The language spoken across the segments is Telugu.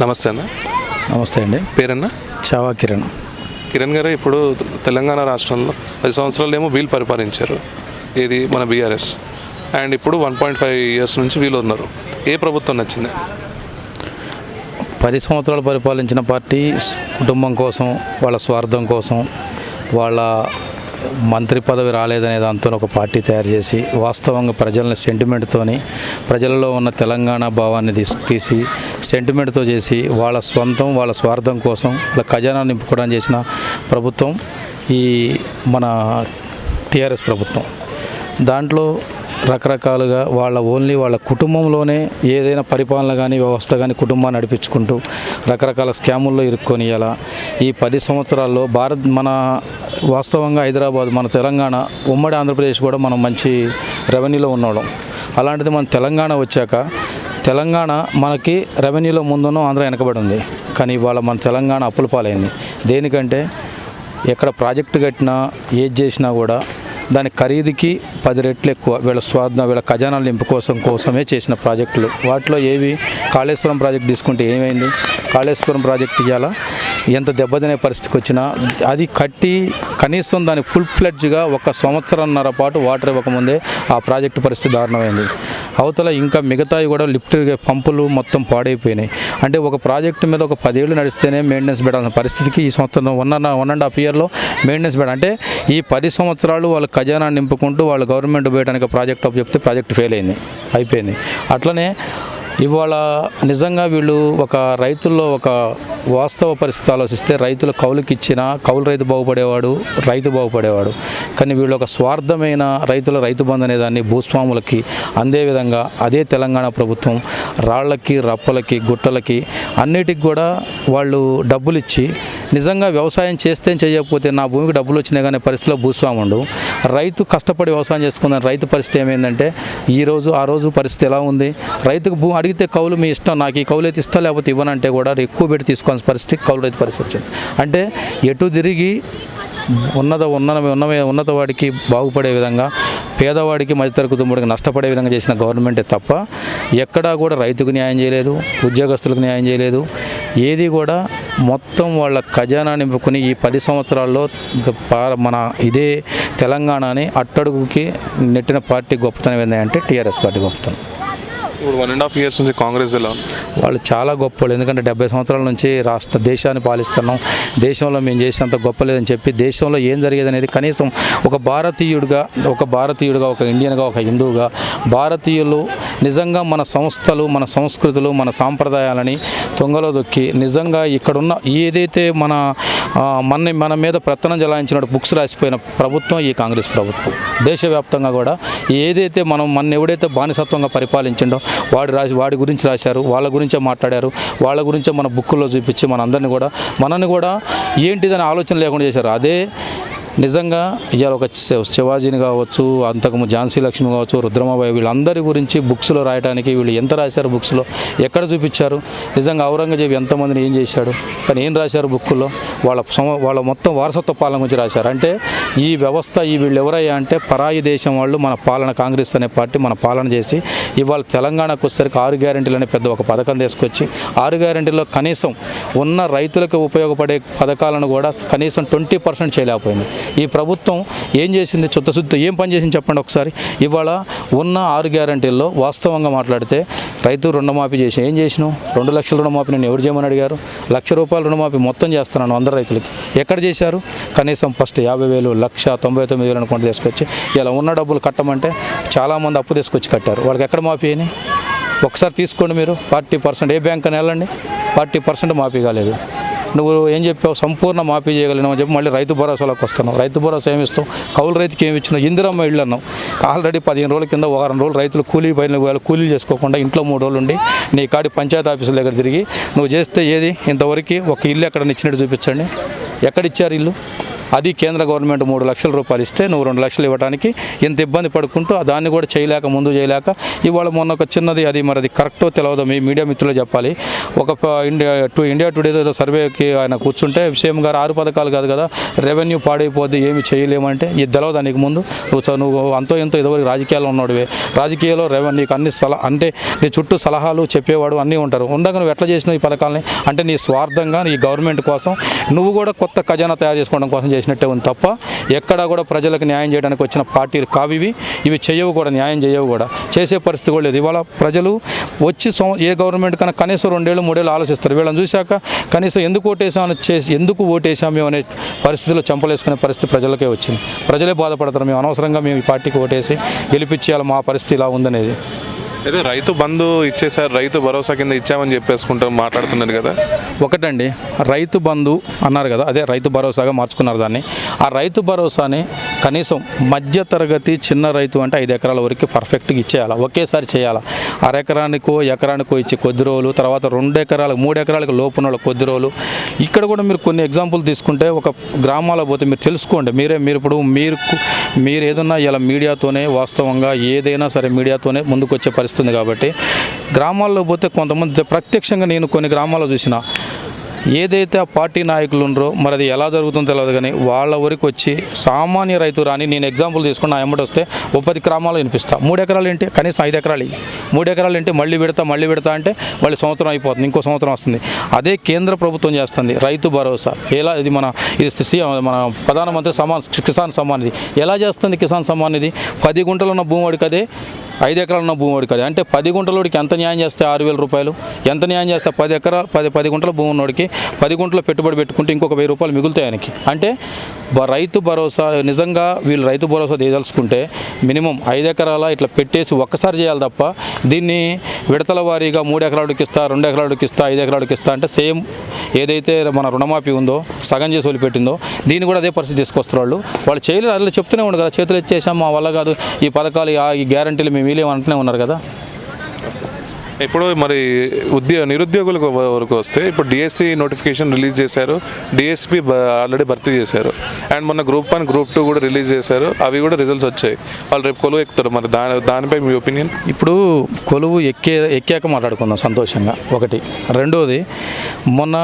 నమస్తే అన్న. నమస్తే అండి. పేరన్నా? చావా కిరణ్. కిరణ్ గారు, ఇప్పుడు తెలంగాణ రాష్ట్రంలో 10 సంవత్సరాలు ఏమో వీళ్ళు పరిపాలించారు, ఇది మన బీఆర్ఎస్. అండ్ ఇప్పుడు 1.5 ఇయర్స్ నుంచి వీళ్ళు ఉన్నారు. ఏ ప్రభుత్వం నచ్చింది? 10 సంవత్సరాలు పరిపాలించిన పార్టీ కుటుంబం కోసం, వాళ్ళ స్వార్థం కోసం, వాళ్ళ మంత్రి పదవి రాలేదనే దాంతో ఒక పార్టీ తయారు చేసి వాస్తవంగా ప్రజలని సెంటిమెంట్తోని, ప్రజలలో ఉన్న తెలంగాణ భావాన్ని తీసి సెంటిమెంట్తో చేసి వాళ్ళ సొంతం, వాళ్ళ స్వార్థం కోసం, వాళ్ళ ఖజానా నింపుకోవడం చేసిన ప్రభుత్వం ఈ మన టీఆర్ఎస్ ప్రభుత్వం. దాంట్లో రకరకాలుగా వాళ్ళ కుటుంబంలోనే ఏదైనా పరిపాలన కానీ, వ్యవస్థ కానీ కుటుంబాన్ని నడిపించుకుంటూ రకరకాల స్కాముల్లో ఇరుక్కొని ఇలా ఈ 10 సంవత్సరాల్లో మన వాస్తవంగా హైదరాబాద్, మన తెలంగాణ, ఉమ్మడి ఆంధ్రప్రదేశ్ కూడా మనం మంచి రెవెన్యూలో ఉన్నవాళ్ళం. అలాంటిది మన తెలంగాణ వచ్చాక తెలంగాణ మనకి రెవెన్యూలో ముందున్న ఆంధ్ర వెనకబడి ఉంది. కానీ ఇవాళ మన తెలంగాణ అప్పుల పాలైంది. దేనికంటే ఎక్కడ ప్రాజెక్టు కట్టినా, ఏది చేసినా కూడా దాని ఖరీదుకి 10 రెట్లు ఎక్కువ వీళ్ళ ఖజానాలు నింపు కోసమే చేసిన ప్రాజెక్టులు. వాటిలో ఏవి? కాళేశ్వరం ప్రాజెక్ట్ తీసుకుంటే ఏమైంది? కాళేశ్వరం ప్రాజెక్ట్ ఇవాళ ఎంత దెబ్బతినే పరిస్థితికి వచ్చినా అది కట్టి కనీసం దాని ఫుల్ ఫ్లెడ్జ్గా 1 సంవత్సరంన్నర పాటు వాటర్ ఇవ్వకముందే ఆ ప్రాజెక్టు పరిస్థితి దారుణమైంది. అవతల ఇంకా మిగతాయి కూడా లిఫ్ట్ పంపులు మొత్తం పాడైపోయినాయి. అంటే ఒక ప్రాజెక్టు మీద ఒక 10 ఏళ్ళు నడిస్తేనే మెయింటెనెన్స్ పెట్టాల్సిన పరిస్థితికి ఈ సంవత్సరం 1.5 ఇయర్లో మెయింటెనెన్స్ అంటే ఈ 10 సంవత్సరాలు వాళ్ళ ఖజానా నింపుకుంటూ వాళ్ళు గవర్నమెంట్ పోయడానికి ప్రాజెక్ట్ అప్పు చెప్తే ప్రాజెక్ట్ ఫెయిల్ అయిపోయింది. అట్లనే ఇవాళ నిజంగా వీళ్ళు ఒక రైతుల్లో ఒక వాస్తవ పరిస్థితి ఆలోచిస్తే రైతులు కౌలుకి ఇచ్చిన కౌలు రైతు బాగుపడేవాడు. కానీ వీళ్ళు ఒక స్వార్థమైన రైతు బంధు అనేదాన్ని భూస్వాములకి అందే విధంగా అదే తెలంగాణ ప్రభుత్వం రాళ్లకి, రప్పలకి, గుట్టలకి అన్నిటికి కూడా వాళ్ళు డబ్బులు ఇచ్చి నిజంగా వ్యవసాయం చేస్తే చేయకపోతే నా భూమికి డబ్బులు వచ్చినాయి కానీ పరిస్థితిలో భూస్వాముండు. రైతు కష్టపడి వ్యవసాయం చేసుకున్న రైతు పరిస్థితి ఏమైందంటే ఆ రోజు పరిస్థితి ఎలా ఉంది? రైతుకు భూమి అడిగితే కౌలు మీ ఇష్టం, నాకు ఈ కౌలు అయితే ఇస్తా లేకపోతే ఇవ్వనంటే కూడా ఎక్కువ పెట్టి తీసుకోవాల్సిన పరిస్థితి కౌలు రైతు పరిస్థితి వచ్చింది. అంటే ఎటు తిరిగి ఉన్నత వాడికి బాగుపడే విధంగా, పేదవాడికి మధ్యతరగతి కుటుంబానికి నష్టపడే విధంగా చేసిన గవర్నమెంటే తప్ప ఎక్కడా కూడా రైతుకు న్యాయం చేయలేదు, ఉద్యోగస్తులకు న్యాయం చేయలేదు. ఏది కూడా మొత్తం వాళ్ళ ఖజానా నింపుకుని ఈ 10 సంవత్సరాల్లో మన ఇదే తెలంగాణని అట్టడుగుకి నెట్టిన పార్టీ గొప్పతనం ఏంటంటే టీఆర్ఎస్ పార్టీ గొప్పతనం. ఇప్పుడు 1.5 ఇయర్స్ నుంచి కాంగ్రెస్ వాళ్ళు చాలా గొప్పలు. ఎందుకంటే 70 సంవత్సరాల నుంచి దేశాన్ని పాలిస్తున్నాం, దేశంలో మేము చేసినంత గొప్ప లేదని చెప్పి దేశంలో ఏం జరిగేది అనేది కనీసం ఒక భారతీయుడిగా, ఒక ఇండియన్గా, ఒక హిందువుగా భారతీయులు నిజంగా మన సంస్థలు, మన సంస్కృతులు, మన సాంప్రదాయాలని తొంగలో దొక్కి నిజంగా ఇక్కడున్న ఏదైతే మన మీద పెత్తనం జలాయించినట్టు బుక్స్ రాసిపోయిన ప్రభుత్వం ఈ కాంగ్రెస్ ప్రభుత్వం. దేశవ్యాప్తంగా కూడా ఏదైతే మన ఎవడైతే బానిసత్వంగా పరిపాలించిండో వాడి గురించి రాశారు, వాళ్ళ గురించే మాట్లాడారు, వాళ్ళ గురించే మన బుక్కుల్లో చూపించి మనల్ని కూడా ఏంటిదని ఆలోచన లేకుండా చేశారు. అదే నిజంగా ఇవాళ ఒక శివాజీని కావచ్చు, అంతకుముందు ఝాన్సీ లక్ష్మి కావచ్చు, రుద్రమాబాయి, వీళ్ళందరి గురించి బుక్స్లో రాయడానికి వీళ్ళు ఎంత రాశారు, బుక్స్లో ఎక్కడ చూపించారు? నిజంగా ఔరంగజేబు ఎంతమందిని ఏం చేశాడు, కానీ ఏం రాశారు బుక్కుల్లో? వాళ్ళ మొత్తం వారసత్వ పాలన గురించి రాశారు. అంటే ఈ వ్యవస్థ వీళ్ళు ఎవరయ్యా అంటే పరాయి దేశం వాళ్ళు మన పాలన, కాంగ్రెస్ అనే పార్టీ మన పాలన చేసి ఇవాళ తెలంగాణకు వచ్చేసరికి 6 గ్యారెంటీలు అనే పెద్ద ఒక పథకం తీసుకొచ్చి 6 గ్యారెంటీల్లో కనీసం ఉన్న రైతులకు ఉపయోగపడే పథకాలను కూడా కనీసం 20% చేయలేకపోయింది. ఈ ప్రభుత్వం ఏం చేసింది? చిత్తశుద్ధితో ఏం పని చేసింది చెప్పండి ఒకసారి. ఇవాళ ఉన్న 6 గ్యారెంటీల్లో వాస్తవంగా మాట్లాడితే రైతు రుణమాఫీ చేసి ఏం చేసినావు? 2 లక్షల రుణమాఫీ నేను ఎవరు చేయమని అడిగారు? ₹1,00,000 రుణమాఫీ మొత్తం చేస్తున్నాను అందరు రైతులకి. ఎక్కడ చేశారు? కనీసం ఫస్ట్ 50,000, 1,99,000 అనుకుంటూ తీసుకొచ్చి ఇలా ఉన్న డబ్బులు కట్టమంటే చాలామంది అప్పు తీసుకొచ్చి కట్టారు. వాళ్ళకి ఎక్కడ మాఫీ అయినాయి? ఒకసారి తీసుకోండి మీరు. 40% ఏ బ్యాంక్ అని వెళ్ళండి, 40% మాఫీ కాలేదు. నువ్వు ఏం చెప్పావు? సంపూర్ణ మాఫీ చేయగలిగినావు అని చెప్పి మళ్ళీ రైతు భరోసాలోకి వస్తున్నావు. రైతు భరోసా ఏమి ఇస్తావు? కౌలు రైతుకి ఏమి ఇచ్చినావు? ఇందిరమ్మ ఇళ్ళు అన్నావు. ఆల్రెడీ 15 రోజుల కింద 1 రోజులు రైతులు కూలీలు చేసుకోకుండా ఇంట్లో 3 రోజులు ఉండి నీ కాడి పంచాయతీ ఆఫీసుల దగ్గర తిరిగి నువ్వు చేస్తే ఏది ఇంతవరకు ఒక ఇల్లు ఎక్కడ ఇచ్చినట్టు చూపించండి. ఎక్కడిచ్చారు ఇల్లు? అది కేంద్ర గవర్నమెంట్ 3 లక్షల రూపాయలు ఇస్తే నువ్వు 2 లక్షలు ఇవ్వడానికి ఇంత ఇబ్బంది పడుకుంటూ దాన్ని కూడా చేయలేక ముందు చేయలేక ఇవాళ మొన్న ఒక చిన్నది అది మరి అది కరెక్టో తెలియదు మీ మీడియా మిత్రులు చెప్పాలి. ఒక ఇండియా టుడేతో ఏదో సర్వేకి ఆయన కూర్చుంటే సీఎం గారు 6 పథకాలు కాదు కదా రెవెన్యూ పాడైపోద్ది ఏమి చేయలేమంటే ఇది తెలియదా నీకు ముందు నువ్వు అంతో ఎంతో ఇదివరకు రాజకీయాల్లో ఉన్నాడువే రాజకీయాల్లో నీకు అన్ని అంటే నీ చుట్టూ సలహాలు చెప్పేవాడు అన్నీ ఉంటారు ఉండగా నువ్వు ఎట్లా చేసినావు ఈ పథకాలని అంటే నీ స్వార్థంగా నీ గవర్నమెంట్ కోసం నువ్వు కూడా కొత్త ఖజానా తయారు చేసుకోవడం కోసం చేసినట్టే ఉంది తప్ప ఎక్కడా కూడా ప్రజలకు న్యాయం చేయడానికి వచ్చిన పార్టీలు కావివి ఇవి చేయవు కూడా న్యాయం చేయవు కూడా చేసే పరిస్థితి కూడా లేదు. ఇవాళ ప్రజలు వచ్చి ఏ గవర్నమెంట్ కన్నా కనీసం 2 ఏళ్ళు 3 ఏళ్ళు ఆలోచిస్తారు. వీళ్ళని చూశాక కనీసం ఎందుకు ఓటేసామని ఎందుకు ఓటేసాము అనే పరిస్థితిలో చంపలేసుకునే పరిస్థితి ప్రజలకే వచ్చింది. ప్రజలే బాధపడతారు మేము అనవసరంగా మేము ఈ పార్టీకి ఓటేసి గెలిపించేయాలి మా పరిస్థితి ఇలా ఉందనేది. అయితే రైతు బంధు ఇచ్చేసారు రైతు భరోసా కింద ఇచ్చామని చెప్పేసుకుంటాం మాట్లాడుతున్నారు కదా. ఒకటండి రైతు బంధు అన్నారు కదా అదే రైతు భరోసాగా మార్చుకున్నారు దాన్ని. ఆ రైతు భరోసాని కనీసం మధ్య తరగతి చిన్న రైతు అంటే 5 ఎకరాల వరకు పర్ఫెక్ట్గా ఇచ్చేయాలి ఒకేసారి చేయాలి. అరెకరానికో ఎకరానికో ఇచ్చి కొద్ది రోజులు తర్వాత 2 ఎకరాలకు 3 ఎకరాలకు లోపున వాళ్ళ కొద్ది రోజులు. ఇక్కడ కూడా మీరు కొన్ని ఎగ్జాంపుల్ తీసుకుంటే ఒక గ్రామాలకు పోతే మీరు తెలుసుకోండి మీరు ఇప్పుడు మీరు ఏదన్నా ఇలా మీడియాతోనే వాస్తవంగా ఏదైనా సరే మీడియాతోనే ముందుకు వచ్చే పరిస్థితి ఉంది కాబట్టి గ్రామాల్లో పోతే కొంతమంది ప్రత్యక్షంగా నేను కొన్ని గ్రామాల్లో చూసిన ఏదైతే ఆ పార్టీ నాయకులు ఉన్నారో మరి అది ఎలా జరుగుతుందో తెలియదు కానీ వాళ్ళ వరకు వచ్చి సామాన్య రైతు రాని నేను ఎగ్జాంపుల్ తీసుకుని నా ఎమ్మటి వస్తే 10 గ్రామాలు వినిపిస్తా 3 ఎకరాలు ఏంటి కనీసం 5 ఎకరాలు 3 ఎకరాలు ఏంటి మళ్ళీ పెడతా అంటే మళ్ళీ సంవత్సరం అయిపోతుంది ఇంకో సంవత్సరం వస్తుంది. అదే కేంద్ర ప్రభుత్వం చేస్తుంది రైతు భరోసా ఎలా ఇది మన ప్రధానమంత్రి కిసాన్ సమ్మాన్ నిధి ఎలా చేస్తుంది కిసాన్ సమ్మాన్ నిధి 10 గుంటలు ఉన్న భూమివాడికి అదే 5 ఎకరాలు ఉన్న భూమివాడికి అదే అంటే 10 గుంటలోడికి ఎంత న్యాయం చేస్తే 6,000 రూపాయలు ఎంత న్యాయం చేస్తే 10 గుంటల భూమి ఉన్నోడికి 10 గుంటల పెట్టుబడి పెట్టుకుంటే ఇంకొక 1000 రూపాయలు మిగులుతాయి ఆయనకి. అంటే రైతు భరోసా నిజంగా వీళ్ళు రైతు భరోసా చేయదలుచుకుంటే మినిమం 5 ఎకరాల ఇట్లా పెట్టేసి ఒక్కసారి చేయాలి తప్ప దీన్ని విడతల వారీగా 3 ఎకరాలకి ఇస్తా 2 ఎకరాలకి ఇస్తా 5 ఎకరాలకి ఇస్తా అంటే సేమ్ ఏదైతే మన రుణమాఫీ ఉందో సగం చేసి వదిలిపెట్టిందో దీన్ని కూడా అదే పరిస్థితి తీసుకొస్తారు వాళ్ళు చేయలేరు. అలా చెప్తూనే ఉండదు కదా చేతులు ఇచ్చేసాం మా వల్ల కాదు ఈ పథకాలు ఈ గ్యారంటీలు మేము వీలేమంటూనే ఉన్నారు కదా. ఇప్పుడు మరి నిరుద్యోగుల వరకు వస్తే ఇప్పుడు డిఎస్సి నోటిఫికేషన్ రిలీజ్ చేశారు డిఎస్పి ఆల్రెడీ భర్తీ చేశారు అండ్ మొన్న గ్రూప్ 1 గ్రూప్ 2 కూడా రిలీజ్ చేశారు అవి కూడా రిజల్ట్స్ వచ్చాయి వాళ్ళు రేపు కొలువు ఎక్కుతారు మరి దానిపై మీ ఒపీనియన్. ఇప్పుడు కొలువు ఎక్కాక మాట్లాడుకుందాం సంతోషంగా ఒకటి. రెండోది మొన్న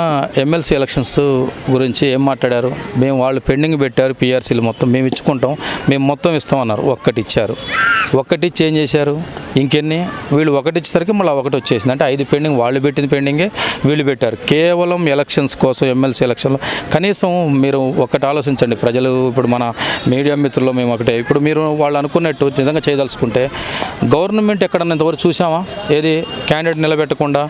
ఎమ్మెల్సీ ఎలక్షన్స్ గురించి ఏం మాట్లాడారు మేము వాళ్ళు పెండింగ్ పెట్టారు పిఆర్సీలు మొత్తం మేము ఇచ్చుకుంటాం మేము మొత్తం ఇస్తామన్నారు ఒక్కటి ఇచ్చారు ఒక్కటి చేంజ్ చేశారు ఇంకెన్ని వీళ్ళు ఒకటి ఇచ్చేసరికి మళ్ళీ ఒకటి వచ్చేసింది అంటే 5 పెండింగ్ వాళ్ళు పెట్టింది పెండింగే వీళ్ళు పెట్టారు కేవలం ఎలక్షన్స్ కోసం ఎమ్మెల్సీ ఎలక్షన్లో. కనీసం మీరు ఒకటి ఆలోచించండి ప్రజలు ఇప్పుడు మన మీడియా మిత్రులు మేము ఒకటే ఇప్పుడు మీరు వాళ్ళు అనుకున్నట్టు నిజంగా చేయదలుచుకుంటే గవర్నమెంట్ ఎక్కడన్నా ఇంతవరకు చూసామా ఏది క్యాండిడేట్ నిలబెట్టకుండా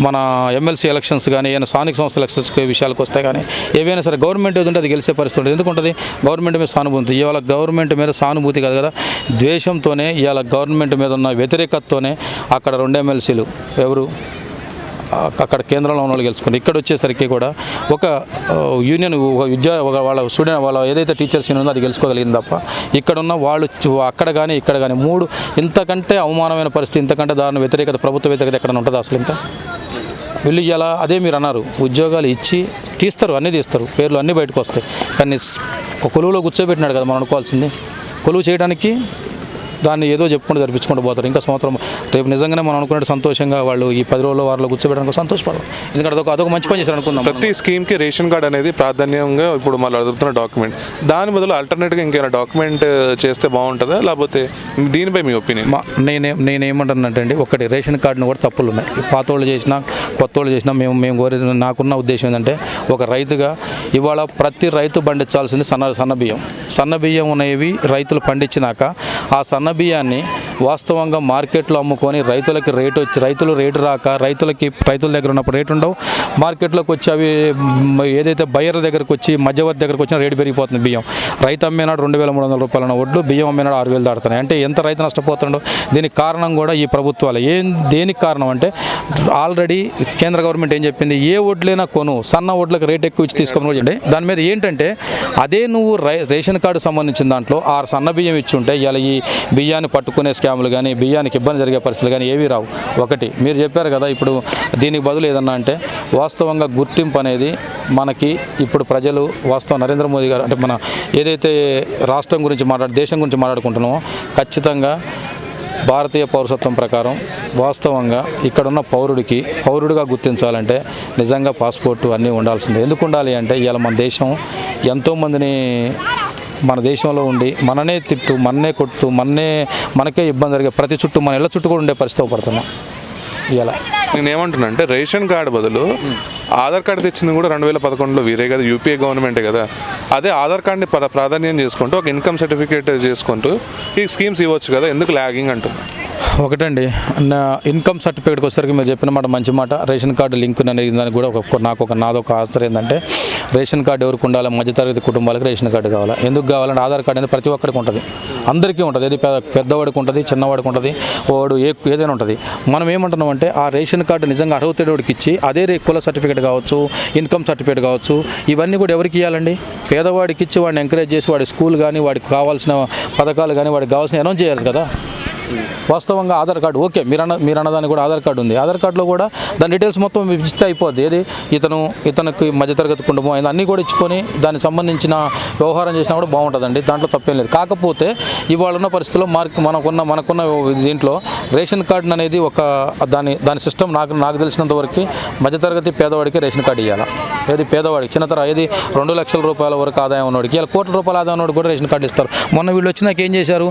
మన ఎమ్మెల్సీ ఎలక్షన్స్ కానీ ఏమైనా స్థానిక సంస్థల ఎలక్షన్స్ విషయాలకు వస్తే కానీ ఏవైనా సరే గవర్నమెంట్ ఏది ఉంటే అది గెలిచే పరిస్థితి ఉంటుంది. ఎందుకుంటుంది గవర్నమెంట్ మీద సానుభూతి ఇవాళ గవర్నమెంట్ మీద సానుభూతి కాదు కదా ద్వేషంతోనే ఇవాళ గవర్నమెంట్ మీద ఉన్న వ్యతిరేకతతోనే అక్కడ 2 ఎమ్మెల్సీలు ఎవరు అక్కడ కేంద్రంలో ఉన్న వాళ్ళు గెలుచుకుంటారు. ఇక్కడ వచ్చేసరికి కూడా ఒక యూనియన్ వాళ్ళ స్టూడెంట్ వాళ్ళ ఏదైతే టీచర్స్ యూనియన్ ఉందో అది గెలుచుకోగలిగింది తప్ప ఇక్కడ ఉన్న వాళ్ళు అక్కడ కానీ ఇక్కడ కానీ 3 ఇంతకంటే అవమానమైన పరిస్థితి ఇంతకంటే దాని వ్యతిరేకత ప్రభుత్వ వ్యతిరేకత ఎక్కడ ఉంటుందా అసలు ఇంకా వీళ్ళు ఇలా అదే మీరు అన్నారు ఉద్యోగాలు ఇచ్చి తీస్తారు అన్నీ తీస్తారు పేర్లు అన్నీ బయటకు వస్తాయి కానీ ఒక కొలువులో కూర్చోబెట్టినాడు కదా మనం అనుకోవాల్సింది కొలువు చేయడానికి దాన్ని ఏదో చెప్పుకుంటూ జరిపించుకుంటూ పోతారు ఇంకా సంవత్సరం రేపు నిజంగానే మనం అనుకున్నట్టు సంతోషంగా వాళ్ళు ఈ 10 రోజుల్లో వారిలో కూర్చోబెట్టడానికి సంతోషపడరు ఎందుకంటే అదొక మంచి పని చేశారు అనుకుందాం. ప్రతి స్కీమ్కి రేషన్ కార్డ్ అనేది ప్రాధాన్యంగా ఇప్పుడు మళ్ళీ అడుగుతున్న డాక్యుమెంట్ దాని బదులు ఆల్టర్నేట్గా ఇంకేమైనా డాక్యుమెంట్ చేస్తే బాగుంటుందా లేకపోతే దీనిపై మీ ఒపీనియన్. నేనేమంటానంటే ఒకటి రేషన్ కార్డును కూడా తప్పులు ఉన్నాయి పాత వాళ్ళు చేసినా కొత్త వాళ్ళు చేసినా మేము కోరి నాకున్న ఉద్దేశం ఏంటంటే ఒక రైతుగా ఇవాళ ప్రతి రైతు పండించాల్సింది సన్న బియ్యం అనేవి రైతులు పండించినాక ఆ సన్న బియ్యాన్ని వాస్తవంగా మార్కెట్లో అమ్ముకొని రైతులకి రైతులు రేటు రాక రైతుల దగ్గర ఉన్నప్పుడు రేటు ఉండవు మార్కెట్లోకి వచ్చి అవి ఏదైతే బయ్యర్ల దగ్గరకు వచ్చి మధ్యవర్తి దగ్గరకు వచ్చినా రేటు పెరిగిపోతుంది బియ్యం రైతు అమ్మేనాడు 2,300 రూపాయల వడ్లు బియ్యం అమ్మేనాడు 6,000 దాడుతున్నాయి అంటే ఎంత రైతు నష్టపోతుండో. దీనికి కారణం కూడా ఈ ప్రభుత్వాలు దేనికి కారణం అంటే ఆల్రెడీ కేంద్ర గవర్నమెంట్ ఏం చెప్పింది ఏ వడ్లైనా కొను సన్న వడ్లకు రేట్ ఎక్కువ ఇచ్చి తీసుకొని దాని మీద ఏంటంటే అదే నువ్వు రేషన్ కార్డు సంబంధించిన దాంట్లో ఆ సన్న బియ్యం ఇచ్చి ఉంటే ఇలా ఈ బియ్యాన్ని పట్టుకునే స్కాములు కానీ బియ్యానికి ఇబ్బంది జరిగే పరిస్థితులు కానీ ఏవీ రావు. ఒకటి మీరు చెప్పారు కదా, ఇప్పుడు దీనికి బదులు ఏదన్నా అంటే వాస్తవంగా గుర్తింపు అనేది మనకి ఇప్పుడు ప్రజలు వాస్తవం నరేంద్ర మోదీ గారు అంటే మన ఏదైతే రాష్ట్రం గురించి దేశం గురించి మాట్లాడుకుంటున్నామో ఖచ్చితంగా భారతీయ పౌరసత్వం ప్రకారం వాస్తవంగా ఇక్కడున్న పౌరుడిగా గుర్తించాలంటే నిజంగా పాస్పోర్టు అన్నీ ఉండాల్సిందే. ఎందుకు ఉండాలి అంటే ఇవాళ మన దేశం ఎంతోమందిని మన దేశంలో ఉండి మననే తిట్టు మననే కొట్టు మనకే ఇబ్బంది జరిగే ప్రతి చుట్టూ మన ఇళ్ళ చుట్టూ కూడా ఉండే పరిస్థితి పడుతున్నాం ఇలా. నేను ఏమంటున్నా అంటే రేషన్ కార్డు బదులు ఆధార్ కార్డు తెచ్చింది కూడా 2011లో వీరే కదా, యూపీఏ గవర్నమెంటే కదా. అదే ఆధార్ కార్డుని ప్రాధాన్యం చేసుకుంటూ ఒక ఇన్కమ్ సర్టిఫికేట్ చేసుకుంటూ ఈ స్కీమ్స్ ఇవ్వచ్చు కదా, ఎందుకు ల్యాగింగ్ అంటున్నా? ఒకటండి, నా ఇన్కమ్ సర్టిఫికేట్కి వచ్చేసరికి మీరు చెప్పిన మాట మంచి మాట. రేషన్ కార్డు లింక్ అనేది దానికి కూడా నాదొక ఆన్సర్ ఏంటంటే రేషన్ కార్డు ఎవరికి ఉండాలి, మధ్యతరగతి కుటుంబాలకు రేషన్ కార్డు కావాలి. ఎందుకు కావాలంటే ఆధార్ కార్డు అనేది ప్రతి ఒక్కరికి ఉంటుంది, అందరికీ ఉంటుంది. ఏది పెద్దవాడికి ఉంటుంది, చిన్నవాడికి ఉంటుంది, వాడు ఏదైనా ఉంటుంది. మనం ఏమంటున్నాం అంటే ఆ రేషన్ కార్డు నిజంగా అర్హతడికి ఇచ్చి అదే కుల సర్టిఫికేట్ కావచ్చు, ఇన్కమ్ సర్టిఫికేట్ కావచ్చు, ఇవన్నీ కూడా ఎవరికి ఇవ్వాలండి? పేదవాడికి ఇచ్చి వాడిని ఎంకరేజ్ చేసి వాడి స్కూల్ కానీ వాడికి కావాల్సిన పథకాలు కానీ వాడికి కావాల్సిన అనౌన్స్ చేయాలి కదా. వాస్తవంగా ఆధార్ కార్డు ఓకే, మీరు అన్నదానికి కూడా ఆధార్ కార్డు ఉంది. ఆధార్ కార్డులో కూడా దాని డీటెయిల్స్ మొత్తం ఇస్తే అయిపోద్ది. ఏది ఇతనికి మధ్యతరగతి కుటుంబం అయింది అన్నీ కూడా ఇచ్చుకొని దానికి సంబంధించిన వ్యవహారం చేసినా కూడా బాగుంటుందండి, దాంట్లో తప్పేం లేదు. కాకపోతే ఇవాళ ఉన్న పరిస్థితుల్లో మనకున్న దీంట్లో రేషన్ కార్డు అనేది ఒక దాని సిస్టమ్ నాకు తెలిసినంత వరకు మధ్యతరగతి పేదవాడికి రేషన్ కార్డు ఇవ్వాలి. ఏది పేదవాడికి ఏది 2 లక్షల రూపాయల వరకు ఆదాయం ఉన్నవాడికి, ఇలా కోట్ల రూపాయల ఆదాయం ఉన్నవాడికి కూడా రేషన్ కార్డు ఇస్తారు. మొన్న వీళ్ళు వచ్చినాక ఏం చేశారు,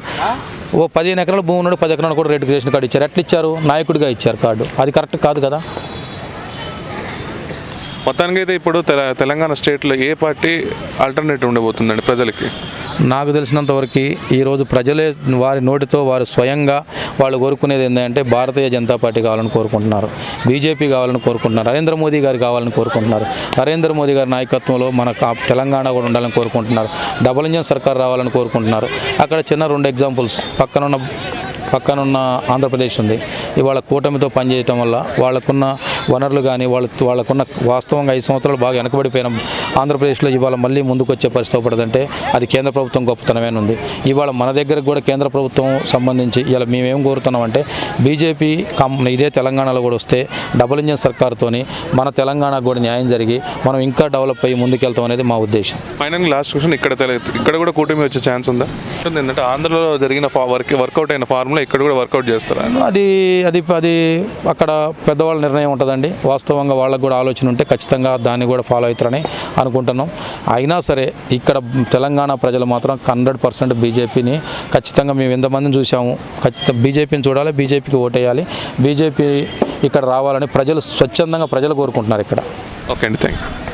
15 ఎకరాల భూమి ఉన్నాడు, 10 ఎకరాలు కూడా రేషన్ కార్డు ఇచ్చారు. ఎట్లా ఇచ్చారు? నాయకుడిగా ఇచ్చారు కార్డు. అది కరెక్ట్ కాదు కదా. మొత్తానికి అయితే ఇప్పుడు తెలంగాణ స్టేట్లో ఏ పార్టీ ఆల్టర్నేటివ్ ఉండబోతుందండి ప్రజలకి? నాకు తెలిసినంతవరకు ఈరోజు ప్రజలే వారి నోటితో వారు స్వయంగా వాళ్ళు కోరుకునేది ఏంటంటే భారతీయ జనతా పార్టీ కావాలని కోరుకుంటున్నారు, బీజేపీ కావాలని కోరుకుంటున్నారు, నరేంద్ర మోదీ గారు కావాలని కోరుకుంటున్నారు. నరేంద్ర మోదీ గారి నాయకత్వంలో మన తెలంగాణ కూడా ఉండాలని కోరుకుంటున్నారు. డబుల్ ఇంజన్ సర్కార్ రావాలని కోరుకుంటున్నారు. అక్కడ చిన్న 2 ఎగ్జాంపుల్స్, పక్కనున్న ఆంధ్రప్రదేశ్ ఉంది. ఇవాళ కూటమితో పనిచేయటం వల్ల వాళ్ళకున్న వనరులు కానీ వాళ్ళకున్న వాస్తవంగా 5 సంవత్సరాలు బాగా వెనకబడిపోయిన ఆంధ్రప్రదేశ్లో ఇవాళ మళ్ళీ ముందుకు వచ్చే పరిస్థితి పడుతుందంటే అది కేంద్ర ప్రభుత్వం గొప్పతనమే ఉంది. ఇవాళ మన దగ్గరకు కూడా కేంద్ర ప్రభుత్వం సంబంధించి ఇలా మేమేం కోరుతున్నామంటే బీజేపీ ఇదే తెలంగాణలో కూడా వస్తే డబుల్ ఇంజన్ సర్కార్తోని మన తెలంగాణకు కూడా న్యాయం జరిగి మనం ఇంకా డెవలప్ అయ్యి ముందుకెళ్తాం అనేది మా ఉద్దేశం. ఫైనల్ లాస్ట్ క్వశ్చన్, ఇక్కడ కూడా కూటమి వచ్చే ఛాన్స్ ఉందా? ఏంటంటే ఆంధ్రలో జరిగిన వర్కౌట్ అయిన ఫార్ములా ఇక్కడ కూడా వర్కౌట్ చేస్తారా? అది అక్కడ పెద్దవాళ్ళ నిర్ణయం ఉంటుందండి. వాస్తవంగా వాళ్ళకు కూడా ఆలోచన ఉంటే ఖచ్చితంగా దాన్ని కూడా ఫాలో అవుతారని అనుకుంటున్నాం. అయినా సరే ఇక్కడ తెలంగాణ ప్రజలు మాత్రం 100% బీజేపీని ఖచ్చితంగా మేము ఎంతమందిని చూసాము, ఖచ్చితంగా బీజేపీని చూడాలి, బీజేపీకి ఓటేయాలి, బీజేపీ ఇక్కడ రావాలని ప్రజలు స్వచ్ఛందంగా కోరుకుంటున్నారు ఇక్కడ. ఓకే అండి, థ్యాంక్ యూ.